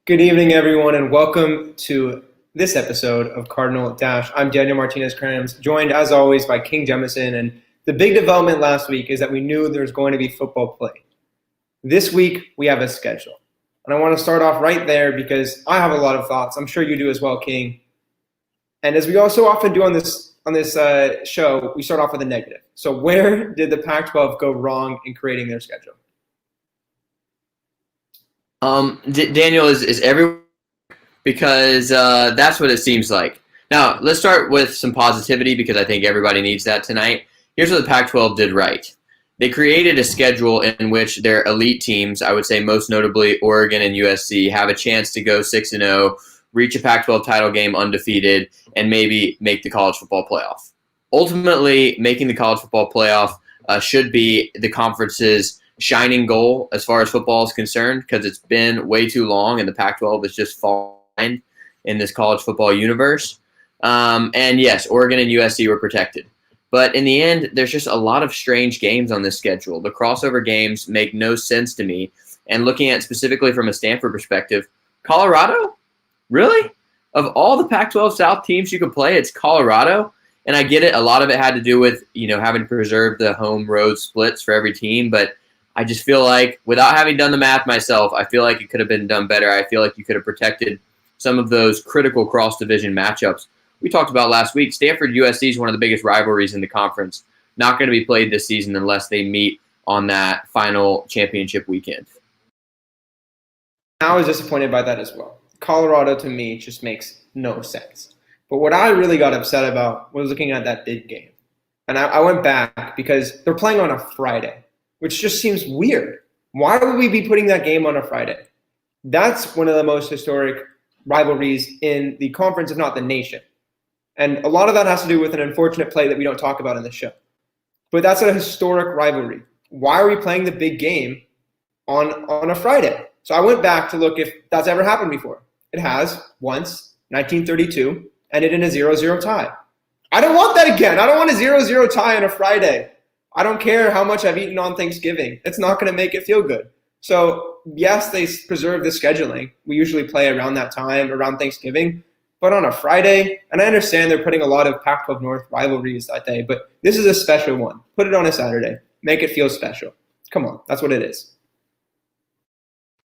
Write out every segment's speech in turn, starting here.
Good evening, everyone, and welcome to this episode of Cardinal Dash. I'm Daniel Martinez-Krams, joined as always by King Jemison. And the big development last week is that we knew there's going to be football play. This week, we have a schedule. And I want to start off right there because I have a lot of thoughts. I'm sure you do as well, King. And as we also often do on this show, we start off with a negative. So where did the Pac-12 go wrong in creating their schedule? Daniel is everywhere because that's what it seems like. Now, let's start with some positivity because I think everybody needs that tonight. Here's what the Pac-12 did right. They created a schedule in which their elite teams, I would say most notably Oregon and USC, have a chance to go 6-0, reach a Pac-12 title game undefeated, and maybe make the college football playoff. Ultimately, making the college football playoff should be the conference's shining goal as far as football is concerned because it's been way too long and the Pac-12 is just falling in this college football universe. And yes, Oregon and USC were protected. But in the end, there's just a lot of strange games on this schedule. The crossover games make no sense to me. And looking at specifically from a Stanford perspective, Colorado? Really? Of all the Pac-12 South teams you could play, it's Colorado? And I get it. A lot of it had to do with, having to preserve the home road splits for every team. But I just feel like, without having done the math myself, I feel like it could have been done better. I feel like you could have protected some of those critical cross-division matchups we talked about last week. Stanford-USC is one of the biggest rivalries in the conference. Not going to be played this season unless they meet on that final championship weekend. I was disappointed by that as well. Colorado, to me, just makes no sense. But what I really got upset about was looking at that big game. And I went back because they're playing on a Friday, which just seems weird. Why would we be putting that game on a Friday? That's one of the most historic rivalries in the conference, if not the nation. And a lot of that has to do with an unfortunate play that we don't talk about in the show. But that's a historic rivalry. Why are we playing the big game on a Friday? So I went back to look if that's ever happened before. It has once, 1932, ended in a 0-0 tie. I don't want that again. I don't want a 0-0 tie on a Friday. I don't care how much I've eaten on Thanksgiving. It's not going to make it feel good. So, yes, they preserve the scheduling. We usually play around that time, around Thanksgiving. But on a Friday, and I understand they're putting a lot of Pac-12 North rivalries that day, but this is a special one. Put it on a Saturday. Make it feel special. Come on, that's what it is.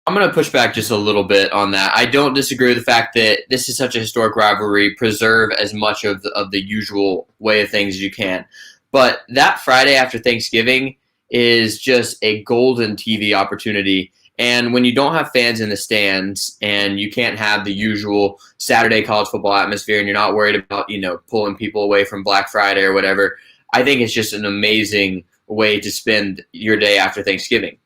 I'm going to push back just a little bit on that. I don't disagree with the fact that this is such a historic rivalry. Preserve as much of the usual way of things as you can. But that Friday after Thanksgiving is just a golden TV opportunity. And when you don't have fans in the stands and you can't have the usual Saturday college football atmosphere and you're not worried about, pulling people away from Black Friday or whatever, I think it's just an amazing way to spend your day after Thanksgiving.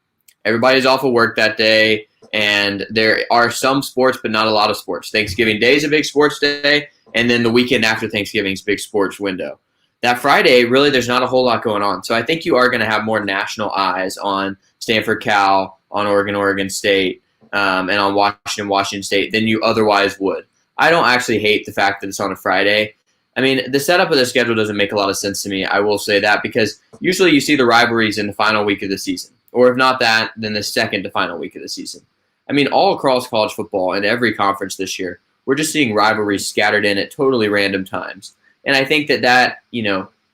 Everybody's off of work that day, and there are some sports, but not a lot of sports. Thanksgiving Day is a big sports day, and then the weekend after Thanksgiving is a big sports window. That Friday, really, there's not a whole lot going on. So I think you are going to have more national eyes on Stanford, Cal, on Oregon State, and on Washington State than you otherwise would. I don't actually hate the fact that it's on a Friday. I mean, the setup of the schedule doesn't make a lot of sense to me. I will say that because usually you see the rivalries in the final week of the season. Or if not that, then the second to final week of the season. I mean, all across college football and every conference this year, we're just seeing rivalries scattered in at totally random times. And I think that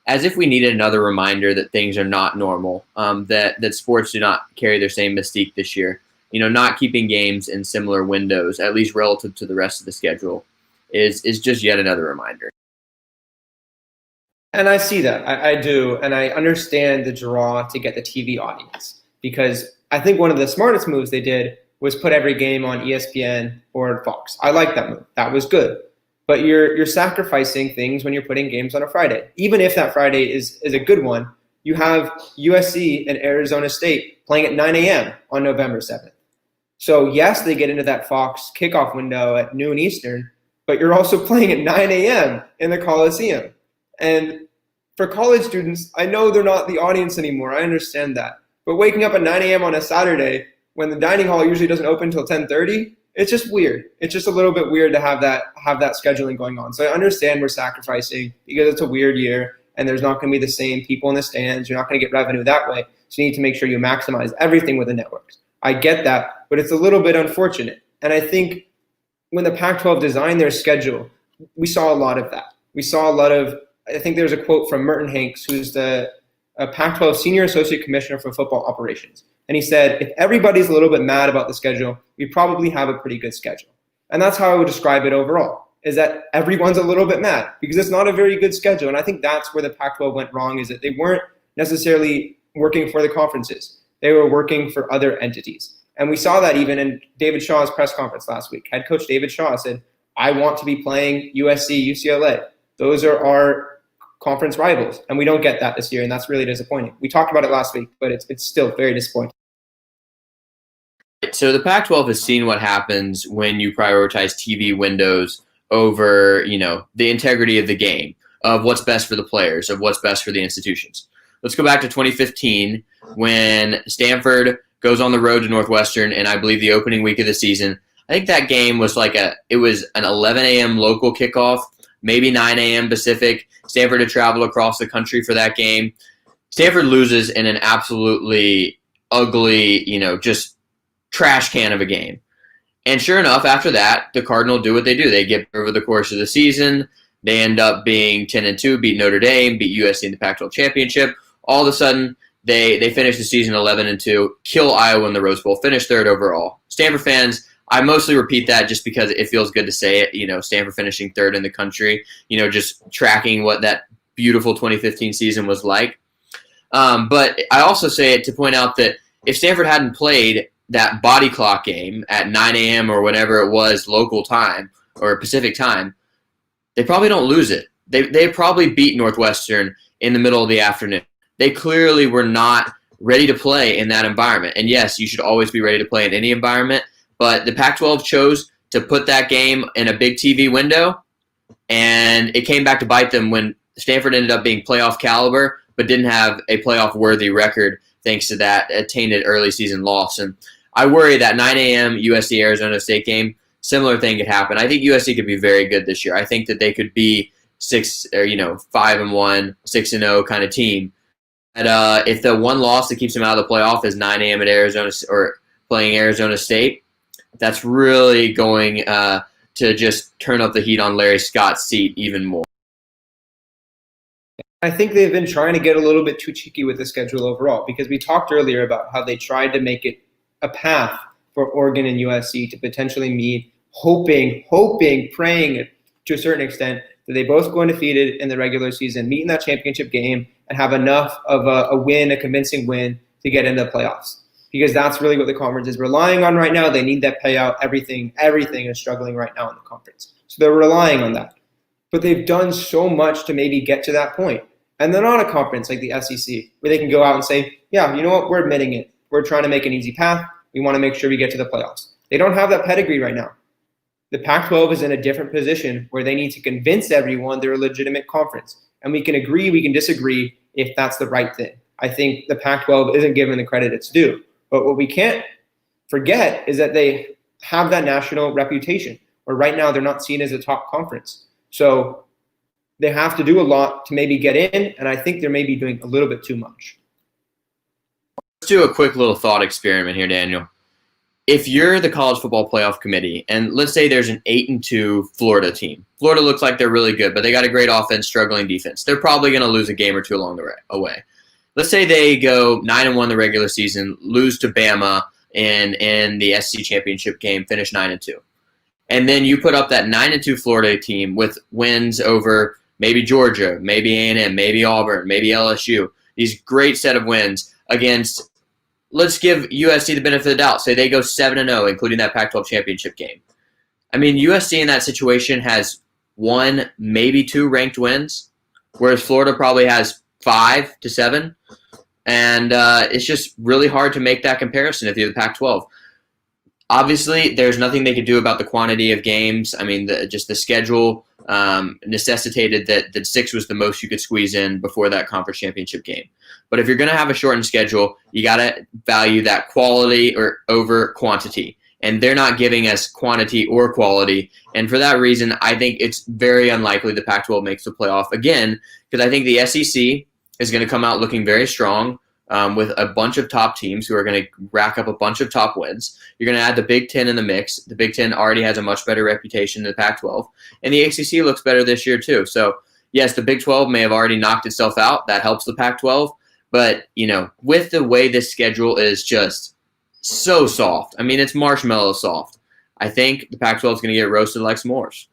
as if we needed another reminder that things are not normal, that sports do not carry their same mystique this year. Not keeping games in similar windows, at least relative to the rest of the schedule, is just yet another reminder. And I see that. I do. And I understand the draw to get the TV audience because I think one of the smartest moves they did was put every game on ESPN or Fox. I like that move. That was good. But you're sacrificing things when you're putting games on a Friday. Even if that Friday is a good one, you have USC and Arizona State playing at 9 a.m. on November 7th. So, yes, they get into that Fox kickoff window at noon Eastern, but you're also playing at 9 a.m. in the Coliseum. And for college students, I know they're not the audience anymore. I understand that. But waking up at 9 a.m. on a Saturday when the dining hall usually doesn't open until 10:30, it's just weird. It's just a little bit weird to have that scheduling going on. So I understand we're sacrificing because it's a weird year and there's not going to be the same people in the stands. You're not going to get revenue that way. So you need to make sure you maximize everything with the networks. I get that, but it's a little bit unfortunate And I think when the Pac-12 designed their schedule, we saw a lot of that. We saw a lot of, I think there's a quote from Merton Hanks, who's the Pac-12 Senior Associate Commissioner for Football Operations. And he said, if everybody's a little bit mad about the schedule, we probably have a pretty good schedule. And that's how I would describe it overall, is that everyone's a little bit mad because it's not a very good schedule. And I think that's where the Pac-12 went wrong, is that they weren't necessarily working for the conferences. They were working for other entities. And we saw that even in David Shaw's press conference last week. Head coach David Shaw said, I want to be playing USC, UCLA. Those are our conference rivals. And we don't get that this year, and that's really disappointing. We talked about it last week, but it's still very disappointing. So the Pac-12 has seen what happens when you prioritize TV windows over, the integrity of the game, of what's best for the players, of what's best for the institutions. Let's go back to 2015 when Stanford goes on the road to Northwestern, and I believe the opening week of the season. I think that game was it was an 11 a.m. local kickoff, maybe 9 a.m. Pacific. Stanford had traveled across the country for that game. Stanford loses in an absolutely ugly, just trash can of a game. And sure enough, after that, the Cardinal do what they do. They get over the course of the season. They end up being 10-2, beat Notre Dame, beat USC in the Pac-12 championship. All of a sudden, they finish the season 11-2, kill Iowa in the Rose Bowl, finish third overall. Stanford fans, I mostly repeat that just because it feels good to say it. Stanford finishing third in the country. Just tracking what that beautiful 2015 season was like. But I also say it to point out that if Stanford hadn't played that body clock game at 9 a.m. or whatever it was local time or Pacific time, they probably don't lose it. They probably beat Northwestern in the middle of the afternoon. They clearly were not ready to play in that environment. And yes, you should always be ready to play in any environment, but the Pac-12 chose to put that game in a big TV window, and it came back to bite them when Stanford ended up being playoff caliber, but didn't have a playoff-worthy record thanks to that tainted early season loss. And I worry that 9 a.m. USC-Arizona State game, similar thing could happen. I think USC could be very good this year. I think that they could be 5-1, 6-0 kind of team. And if the one loss that keeps them out of the playoff is 9 a.m. at Arizona or playing Arizona State, that's really going to just turn up the heat on Larry Scott's seat even more. I think they've been trying to get a little bit too cheeky with the schedule overall, because we talked earlier about how they tried to make it a path for Oregon and USC to potentially meet, hoping, praying to a certain extent that they both go undefeated in the regular season, meet in that championship game, and have enough of a win, a convincing win, to get into the playoffs. Because that's really what the conference is relying on right now. They need that payout. Everything is struggling right now in the conference. So they're relying on that. But they've done so much to maybe get to that point. And they're not a conference like the SEC where they can go out and say, yeah, you know what, we're admitting it. We're trying to make an easy path. We want to make sure we get to the playoffs. They don't have that pedigree right now. The Pac-12 is in a different position where they need to convince everyone they're a legitimate conference. And we can agree, we can disagree if that's the right thing. I think the Pac-12 isn't given the credit it's due. But what we can't forget is that they have that national reputation, where right now they're not seen as a top conference. So they have to do a lot to maybe get in, and I think they're maybe doing a little bit too much. Let's do a quick little thought experiment here, Daniel. If you're the College Football Playoff Committee, and let's say there's an 8-2 Florida team. Florida looks like they're really good, but they got a great offense, struggling defense. They're probably going to lose a game or two along the way. Let's say they go 9-1 the regular season, lose to Bama in the SEC championship game, finish 9-2. And then you put up that 9-2 Florida team with wins over maybe Georgia, maybe A&M, maybe Auburn, maybe LSU. These great set of wins against, let's give USC the benefit of the doubt. Say they go 7-0, including that Pac-12 championship game. I mean, USC in that situation has 1, maybe 2 ranked wins, whereas Florida probably has 5 to 7. And it's just really hard to make that comparison if you're the Pac-12. Obviously, there's nothing they could do about the quantity of games. I mean, just the schedule necessitated that 6 was the most you could squeeze in before that conference championship game. But if you're going to have a shortened schedule, you got to value that quality or over quantity. And they're not giving us quantity or quality. And for that reason, I think it's very unlikely the Pac-12 makes the playoff again, because I think the SEC is going to come out looking very strong. with a bunch of top teams who are going to rack up a bunch of top wins. You're going to add the Big Ten in the mix. The Big Ten already has a much better reputation than the Pac-12. And the ACC looks better this year too. So, yes, the Big 12 may have already knocked itself out. That helps the Pac-12. But, with the way this schedule is just so soft, I mean, it's marshmallow soft, I think the Pac-12 is going to get roasted like s'mores.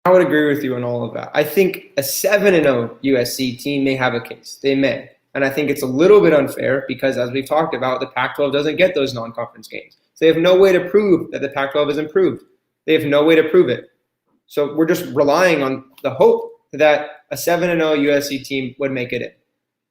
I would agree with you on all of that. I think a 7-0 USC team may have a case. They may. And I think it's a little bit unfair because, as we've talked about, the Pac-12 doesn't get those non-conference games. So they have no way to prove that the Pac-12 is improved. They have no way to prove it. So we're just relying on the hope that a 7-0 USC team would make it in.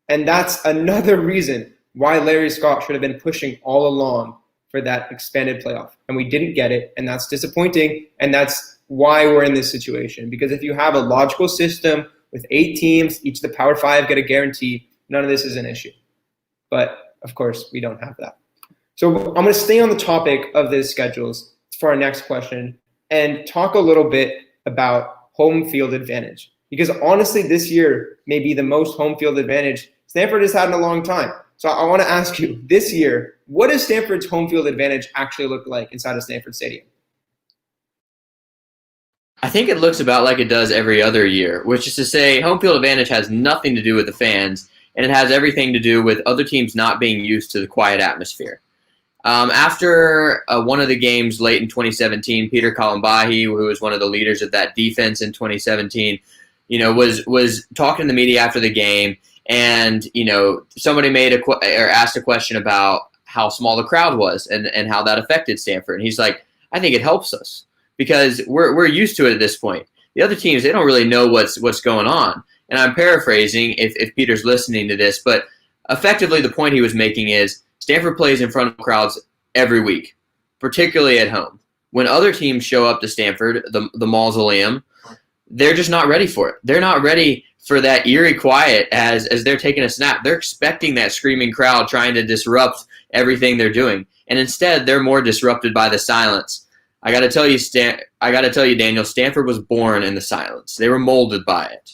And that's another reason why Larry Scott should have been pushing all along for that expanded playoff. And we didn't get it, and that's disappointing, and that's why we're in this situation. Because if you have a logical system with 8 teams, each of the Power 5 get a guarantee, none of this is an issue. But, of course, we don't have that. So I'm going to stay on the topic of the schedules for our next question and talk a little bit about home field advantage. Because, honestly, this year may be the most home field advantage Stanford has had in a long time. So I want to ask you, this year, what does Stanford's home field advantage actually look like inside of Stanford Stadium? I think it looks about like it does every other year, which is to say home field advantage has nothing to do with the fans, and it has everything to do with other teams not being used to the quiet atmosphere. After one of the games late in 2017, Peter Kalambahi, who was one of the leaders of that defense in 2017, was talking to the media after the game, and somebody asked a question about how small the crowd was and how that affected Stanford, and he's like, I think it helps us, because we're used to it at this point. The other teams, they don't really know what's going on. And I'm paraphrasing if Peter's listening to this, but effectively the point he was making is Stanford plays in front of crowds every week, particularly at home. When other teams show up to Stanford, the Mausoleum, they're just not ready for it. They're not ready for that eerie quiet as they're taking a snap. They're expecting that screaming crowd trying to disrupt everything they're doing. And instead, they're more disrupted by the silence. I got to tell you, Daniel, Stanford was born in the silence. They were molded by it.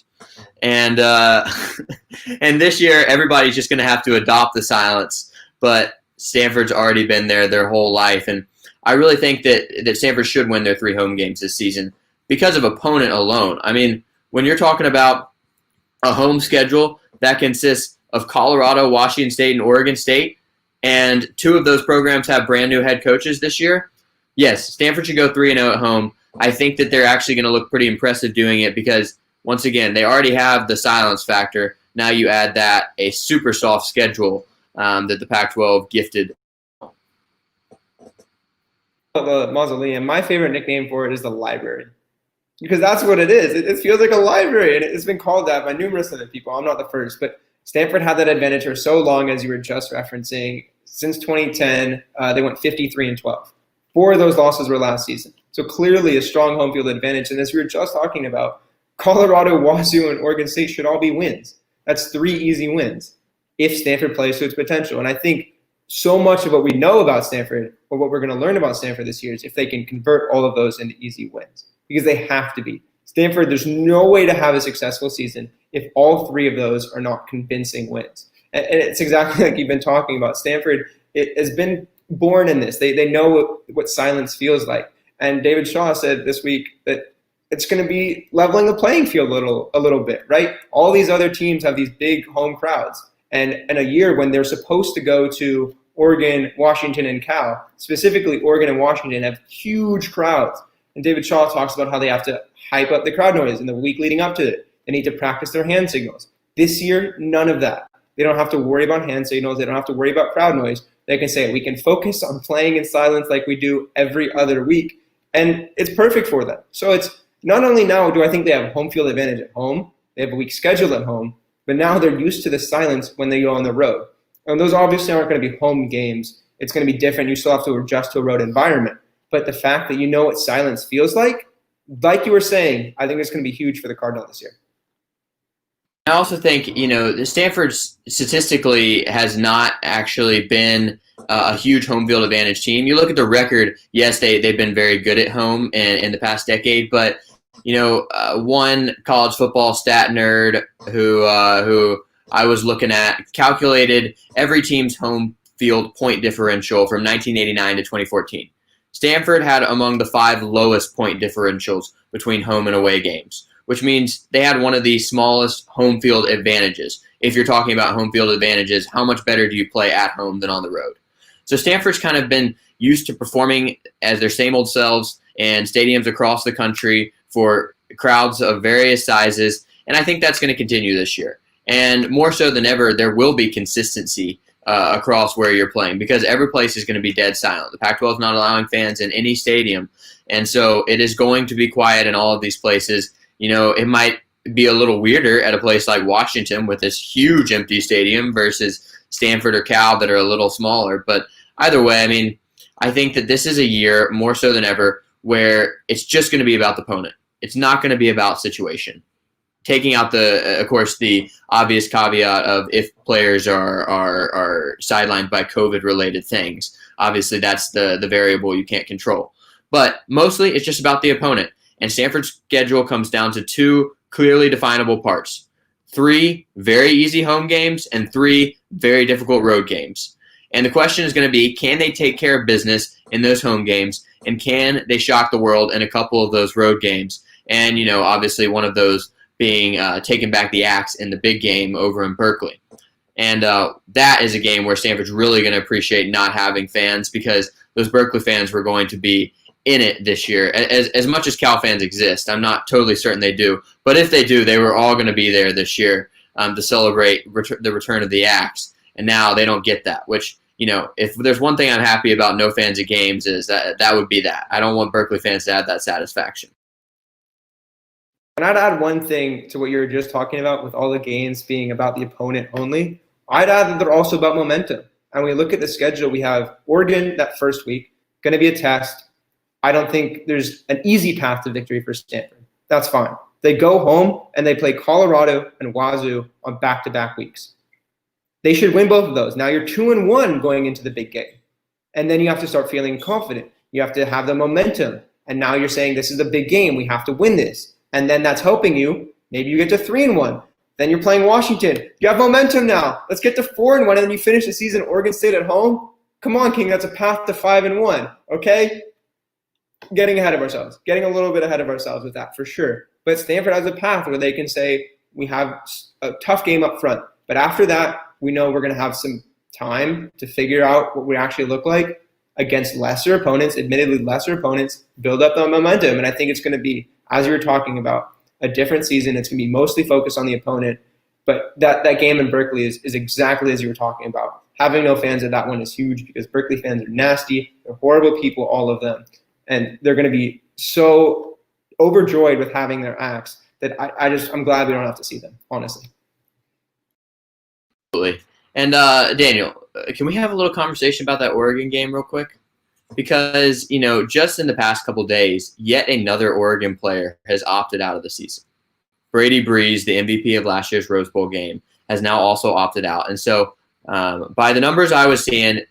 And and this year, everybody's just going to have to adopt the silence. But Stanford's already been there their whole life. And I really think that Stanford should win their 3 home games this season because of opponent alone. I mean, when you're talking about a home schedule that consists of Colorado, Washington State, and Oregon State, and 2 of those programs have brand new head coaches this year, yes, Stanford should go 3-0 at home. I think that they're actually going to look pretty impressive doing it because, once again, they already have the silence factor. Now you add that a super soft schedule that the Pac-12 gifted. The Mausoleum, my favorite nickname for it is the library, because that's what it is. It feels like a library, and it's been called that by numerous other people. I'm not the first, but Stanford had that advantage for so long, as you were just referencing. Since 2010, they went 53-12. 4 of those losses were last season. So clearly a strong home field advantage. And as we were just talking about, Colorado, Wazoo, and Oregon State should all be wins. That's 3 easy wins if Stanford plays to its potential. And I think so much of what we know about Stanford, or what we're going to learn about Stanford this year, is if they can convert all of those into easy wins. Because they have to be. Stanford, there's no way to have a successful season if all 3 of those are not convincing wins. And it's exactly like you've been talking about. Stanford, it has been born in this. They know what silence feels like. And David Shaw said this week that it's going to be leveling the playing field a little bit, right? All these other teams have these big home crowds. And in a year when they're supposed to go to Oregon, Washington, and Cal, specifically Oregon and Washington have huge crowds. And David Shaw talks about how they have to hype up the crowd noise in the week leading up to it. They need to practice their hand signals. This year, none of that. They don't have to worry about hand signals. They don't have to worry about crowd noise. They can say, we can focus on playing in silence like we do every other week. And it's perfect for them. So it's not only now do I think they have home field advantage at home, they have a week schedule at home, but now they're used to the silence when they go on the road. And those obviously aren't going to be home games. It's going to be different. You still have to adjust to a road environment. But the fact that you know what silence feels like you were saying, I think it's going to be huge for the Cardinal this year. I also think, Stanford statistically has not actually been a huge home field advantage team. You look at the record, yes, they've been very good at home in the past decade, but, one college football stat nerd who I was looking at calculated every team's home field point differential from 1989 to 2014. Stanford had among the 5 lowest point differentials between home and away games, which means they had one of the smallest home field advantages. If you're talking about home field advantages, how much better do you play at home than on the road? So Stanford's kind of been used to performing as their same old selves in stadiums across the country for crowds of various sizes, and I think that's going to continue this year. And more so than ever, there will be consistency across where you're playing because every place is going to be dead silent. The Pac-12 is not allowing fans in any stadium, and so it is going to be quiet in all of these places. It might be a little weirder at a place like Washington with this huge empty stadium versus Stanford or Cal that are a little smaller. But either way, I think that this is a year more so than ever where it's just going to be about the opponent. It's not going to be about situation. Taking out of course, the obvious caveat of if players are sidelined by COVID-related things. Obviously, that's the variable you can't control. But mostly, it's just about the opponent. And Stanford's schedule comes down to 2 clearly definable parts. 3 very easy home games and 3 very difficult road games. And the question is going to be, can they take care of business in those home games? And can they shock the world in a couple of those road games? And, obviously one of those being taking back the axe in the big game over in Berkeley. And that is a game where Stanford's really going to appreciate not having fans because those Berkeley fans were going to be in it this year. As much as Cal fans exist, I'm not totally certain they do. But if they do, they were all going to be there this year to celebrate the return of the axe. And now they don't get that, which, if there's one thing I'm happy about no fans at games is that would be that. I don't want Berkeley fans to have that satisfaction. And I'd add one thing to what you were just talking about with all the games being about the opponent only. I'd add that they're also about momentum. And we look at the schedule, we have Oregon that first week, going to be a test. I don't think there's an easy path to victory for Stanford. That's fine. They go home and they play Colorado and Wazoo on back-to-back weeks. They should win both of those. Now you're 2-1 going into the big game. And then you have to start feeling confident. You have to have the momentum. And now you're saying this is a big game. We have to win this. And then that's helping you. Maybe you get to 3-1. Then you're playing Washington. You have momentum now. Let's get to 4-1, and then you finish the season Oregon State at home. Come on, King. That's a path to 5-1. Okay? Getting ahead of ourselves. Getting a little bit ahead of ourselves with that for sure. But Stanford has a path where they can say we have a tough game up front. But after that, we know we're going to have some time to figure out what we actually look like against lesser opponents, admittedly lesser opponents, build up the momentum. And I think it's going to be, as you were talking about, a different season. It's going to be mostly focused on the opponent. But that game in Berkeley is exactly as you were talking about. Having no fans at that one is huge because Berkeley fans are nasty. They're horrible people, all of them. And they're going to be so overjoyed with having their axe that I'm glad we don't have to see them, honestly. Absolutely. And Daniel, can we have a little conversation about that Oregon game real quick? Because, just in the past couple days, yet another Oregon player has opted out of the season. Brady Breeze, the MVP of last year's Rose Bowl game, has now also opted out. And so by the numbers I was seeing,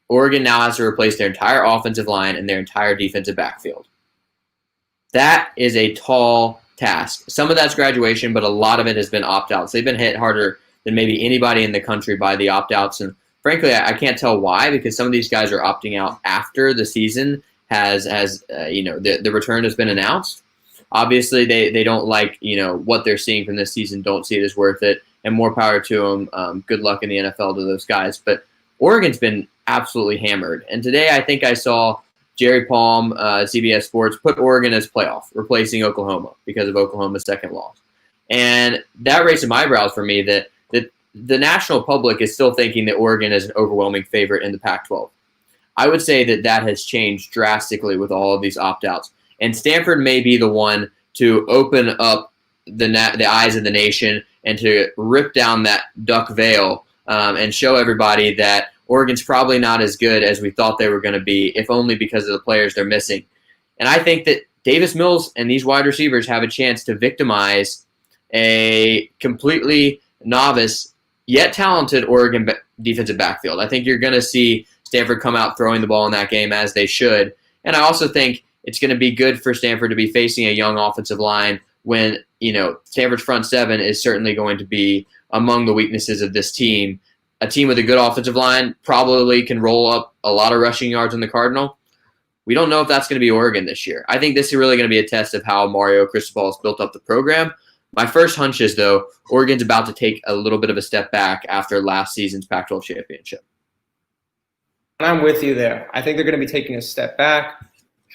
Oregon now has to replace their entire offensive line and their entire defensive backfield. That is a tall task. Some of that's graduation, but a lot of it has been opt-outs. They've been hit harder than maybe anybody in the country by the opt-outs. And frankly, I can't tell why, because some of these guys are opting out after the season the return has been announced. Obviously, they don't like, what they're seeing from this season, don't see it as worth it, and more power to them. Good luck in the NFL to those guys. But Oregon's been absolutely hammered. And today I think I saw Jerry Palm, CBS Sports, put Oregon as playoff, replacing Oklahoma because of Oklahoma's second loss. And that raised some eyebrows for me that the national public is still thinking that Oregon is an overwhelming favorite in the Pac-12. I would say that has changed drastically with all of these opt-outs. And Stanford may be the one to open up the eyes of the nation and to rip down that duck veil and show everybody that Oregon's probably not as good as we thought they were going to be, if only because of the players they're missing. And I think that Davis Mills and these wide receivers have a chance to victimize a completely novice yet talented Oregon defensive backfield. I think you're going to see Stanford come out throwing the ball in that game as they should. And I also think it's going to be good for Stanford to be facing a young offensive line when, Stanford's front seven is certainly going to be among the weaknesses of this team. A team with a good offensive line probably can roll up a lot of rushing yards on the Cardinal. We don't know if that's going to be Oregon this year. I think this is really going to be a test of how Mario Cristobal has built up the program. My first hunch is, though, Oregon's about to take a little bit of a step back after last season's Pac-12 championship. And I'm with you there. I think they're going to be taking a step back.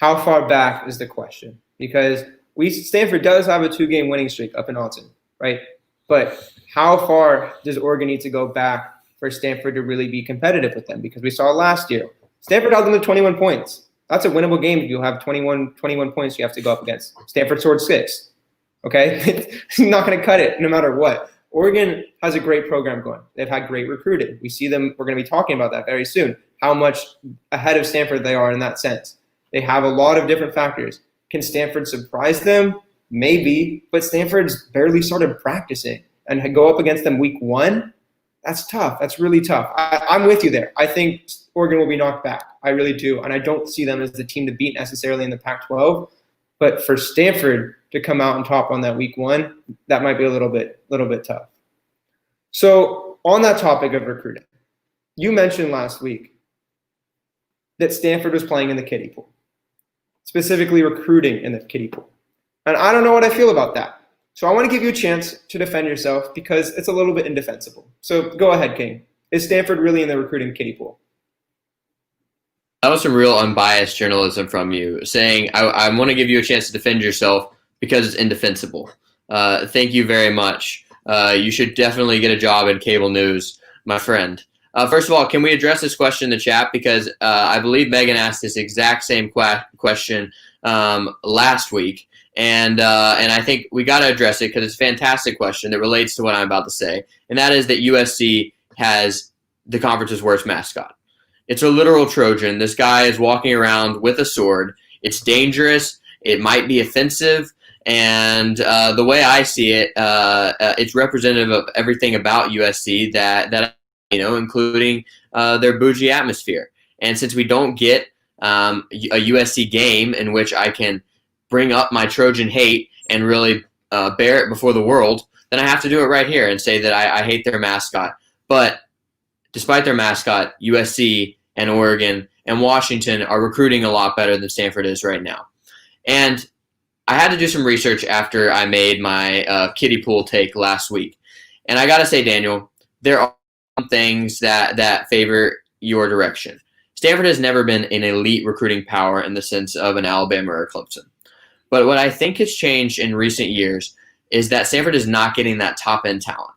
How far back is the question? Because Stanford does have a 2-game winning streak up in Austin, right? But how far does Oregon need to go back for Stanford to really be competitive with them? Because we saw last year, Stanford held them to 21 points. That's a winnable game if you have 21 points you have to go up against. Stanford scored 6. Okay? It's not going to cut it no matter what. Oregon has a great program going. They've had great recruiting. We see them. We're going to be talking about that very soon, how much ahead of Stanford they are in that sense. They have a lot of different factors. Can Stanford surprise them? Maybe, but Stanford's barely started practicing. And go up against them week 1, that's tough. That's really tough. I'm with you there. I think Oregon will be knocked back. I really do. And I don't see them as the team to beat necessarily in the Pac-12. But for Stanford to come out on top on that week 1, that might be a little bit tough. So on that topic of recruiting, you mentioned last week that Stanford was playing in the kiddie pool, specifically recruiting in the kiddie pool. And I don't know what I feel about that. So I want to give you a chance to defend yourself because it's a little bit indefensible. So go ahead, King. Is Stanford really in the recruiting kiddie pool? That was some real unbiased journalism from you, saying I want to give you a chance to defend yourself because it's indefensible. Thank you very much. You should definitely get a job in cable news, my friend. First of all, can we address this question in the chat? Because I believe Megan asked this exact same question last week. And I think we got to address it because it's a fantastic question that relates to what I'm about to say. And that is that USC has the conference's worst mascot. It's a literal Trojan. This guy is walking around with a sword. It's dangerous. It might be offensive. And the way I see it, it's representative of everything about USC that including their bougie atmosphere. And since we don't get a USC game in which I can bring up my Trojan hate and really bear it before the world, then I have to do it right here and say that I hate their mascot. But despite their mascot, USC and Oregon and Washington are recruiting a lot better than Stanford is right now. And I had to do some research after I made my kiddie pool take last week. And I got to say, Daniel, there are some things that favor your direction. Stanford has never been an elite recruiting power in the sense of an Alabama or Clemson. But what I think has changed in recent years is that Stanford is not getting that top-end talent.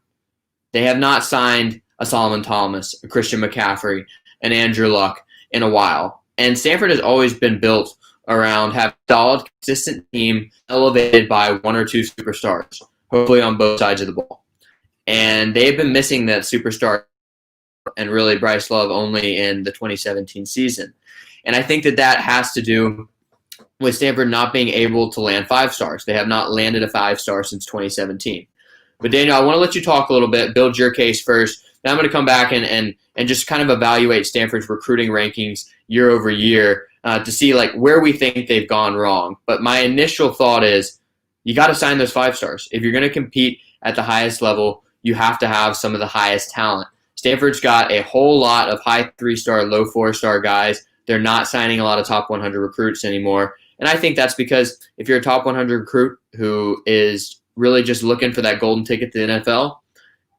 They have not signed a Solomon Thomas, a Christian McCaffrey, an Andrew Luck in a while. And Stanford has always been built around having a solid, consistent team elevated by 1 or 2 superstars, hopefully on both sides of the ball. And they've been missing that superstar and really Bryce Love only in the 2017 season. And I think that has to do with Stanford not being able to land 5 stars. They have not landed a 5-star since 2017. But Daniel, I want to let you talk a little bit, build your case first. Then I'm going to come back and just kind of evaluate Stanford's recruiting rankings year over year to see like where we think they've gone wrong. But my initial thought is you got to sign those 5 stars. If you're going to compete at the highest level, you have to have some of the highest talent. Stanford's got a whole lot of high 3-star, low 4-star guys. They're not signing a lot of top 100 recruits anymore. And I think that's because if you're a top 100 recruit who is really just looking for that golden ticket to the NFL,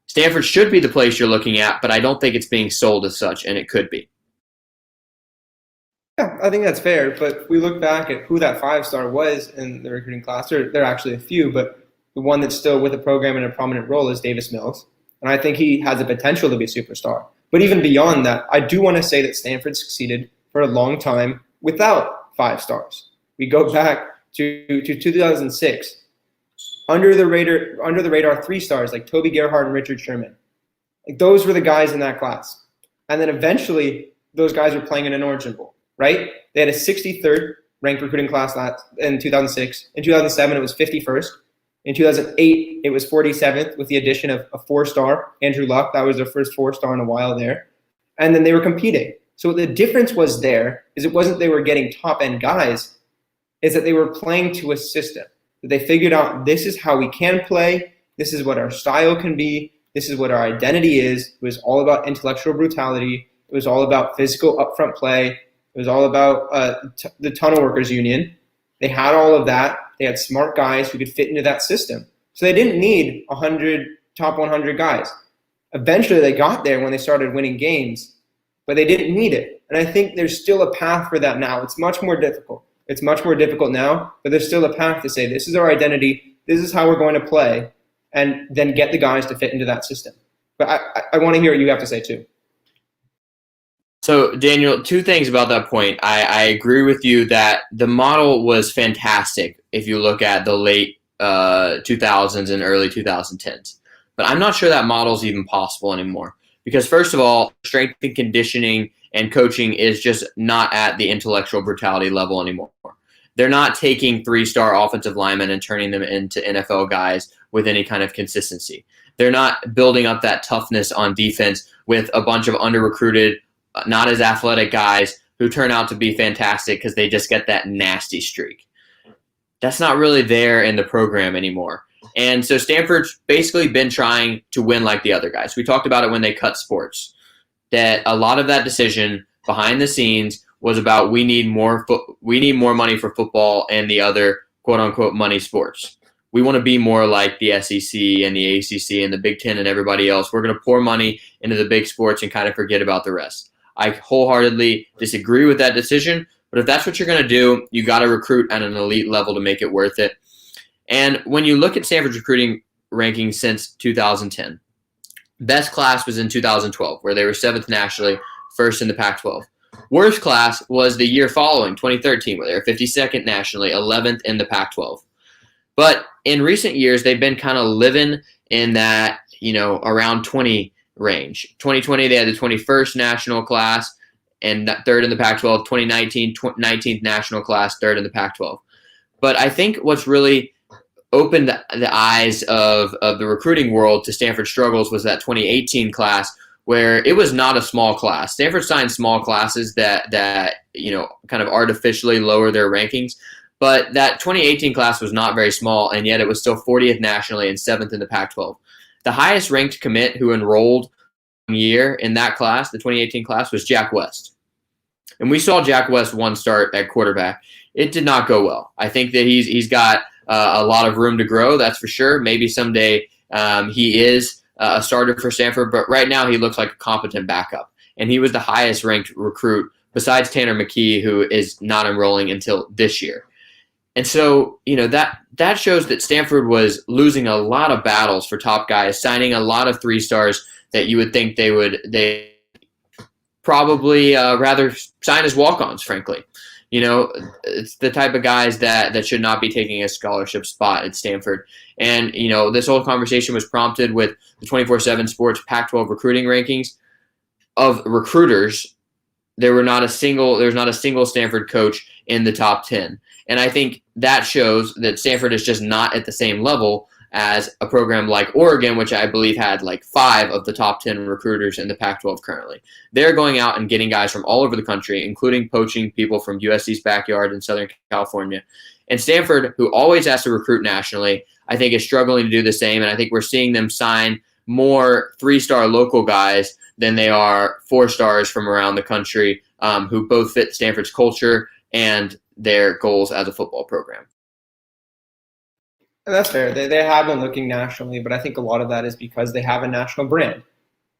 Stanford should be the place you're looking at, but I don't think it's being sold as such, and it could be. Yeah, I think that's fair. But if we look back at who that 5-star was in the recruiting class, there are actually a few, but the one that's still with the program in a prominent role is Davis Mills. And I think he has the potential to be a superstar. But even beyond that, I do want to say that Stanford succeeded for a long time without 5 stars. We go back to 2006. Under the radar 3 stars like Toby Gerhardt and Richard Sherman. Like those were the guys in that class. And then eventually those guys were playing in an Origin Bowl, right? They had a 63rd ranked recruiting class in 2006. In 2007, it was 51st. In 2008, it was 47th with the addition of a 4-star, Andrew Luck. That was their first 4-star in a while there. And then they were competing. So the difference was there is it wasn't they were getting top-end guys, is that they were playing to a system. That they figured out this is how we can play, this is what our style can be, this is what our identity is. It was all about intellectual brutality. It was all about physical upfront play. It was all about the tunnel workers union. They had all of that. They had smart guys who could fit into that system. So they didn't need 100 top 100 guys. Eventually they got there when they started winning games, but they didn't need it. And I think there's still a path for that now. It's much more difficult. It's much more difficult now, but there's still a path to say this is our identity, this is how we're going to play, and then get the guys to fit into that system. But I want to hear what you have to say too. So, Daniel, two things about that point. I agree with you that the model was fantastic if you look at the late 2000s and early 2010s. But I'm not sure that model is even possible anymore. Because first of all, strength and conditioning and coaching is just not at the intellectual brutality level anymore. They're not taking 3-star offensive linemen and turning them into NFL guys with any kind of consistency. They're not building up that toughness on defense with a bunch of under-recruited, not as athletic guys who turn out to be fantastic because they just get that nasty streak. That's not really there in the program anymore. And so Stanford's basically been trying to win like the other guys. We talked about it when they cut sports, that a lot of that decision behind the scenes was about we need more money for football and the other quote-unquote money sports. We want to be more like the SEC and the ACC and the Big Ten and everybody else. We're going to pour money into the big sports and kind of forget about the rest. I wholeheartedly disagree with that decision, but if that's what you're going to do, you got to recruit at an elite level to make it worth it. And when you look at Stanford's recruiting rankings since 2010, best class was in 2012, where they were 7th nationally, 1st in the Pac-12. Worst class was the year following, 2013, where they were 52nd nationally, 11th in the Pac-12. But in recent years, they've been kind of living in that, around 20 range. 2020, they had the 21st national class and 3rd in the Pac-12. 2019, 19th national class, 3rd in the Pac-12. But I think what's really opened the eyes of the recruiting world to Stanford struggles was that 2018 class, where it was not a small class. Stanford signed small classes that kind of artificially lower their rankings. But that 2018 class was not very small, and yet it was still 40th nationally and 7th in the Pac-12. The highest ranked commit who enrolled year in that class, the 2018 class, was Jack West. And we saw Jack West one start at quarterback. It did not go well. I think that he's got a lot of room to grow, that's for sure. Maybe someday he is a starter for Stanford, but right now he looks like a competent backup. And he was the highest ranked recruit besides Tanner McKee, who is not enrolling until this year. And so, that shows that Stanford was losing a lot of battles for top guys, signing a lot of 3-stars that you would think they probably rather sign as walk-ons, frankly. It's the type of guys that should not be taking a scholarship spot at Stanford. And, this whole conversation was prompted with the 24/7 Sports Pac-12 recruiting rankings of recruiters. There was not a single Stanford coach in the top 10. And I think that shows that Stanford is just not at the same level as a program like Oregon, which I believe had like 5 of the top 10 recruiters in the Pac-12 currently. They're going out and getting guys from all over the country, including poaching people from USC's backyard in Southern California. And Stanford, who always has to recruit nationally, I think is struggling to do the same. And I think we're seeing them sign more 3-star local guys than they are 4-stars from around the country who both fit Stanford's culture and their goals as a football program. And that's fair. They have been looking nationally, but I think a lot of that is because they have a national brand.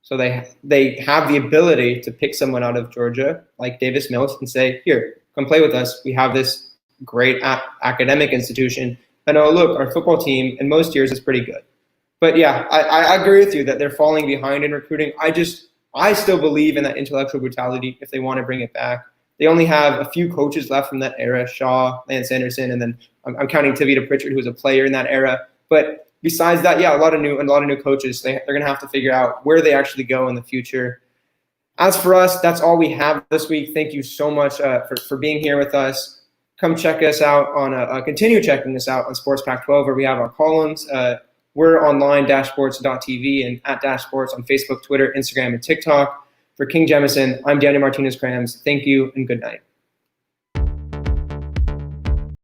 So they have the ability to pick someone out of Georgia, like Davis Mills, and say, here, come play with us. We have this great academic institution. And oh, look, our football team in most years is pretty good. But yeah, I agree with you that they're falling behind in recruiting. I still believe in that intellectual brutality if they want to bring it back. They only have a few coaches left from that era, Shaw, Lance Anderson, and then I'm counting Tavita Pritchard, who was a player in that era. But besides that, yeah, a lot of new coaches. They're going to have to figure out where they actually go in the future. As for us, that's all we have this week. Thank you so much for being here with us. Come check us out on continue checking us out on Sports Pac-12, where we have our columns. We're online, dashsports.tv and at dashsports on Facebook, Twitter, Instagram, and TikTok. For King Jemison, I'm Daniel Martinez-Krams. Thank you and good night.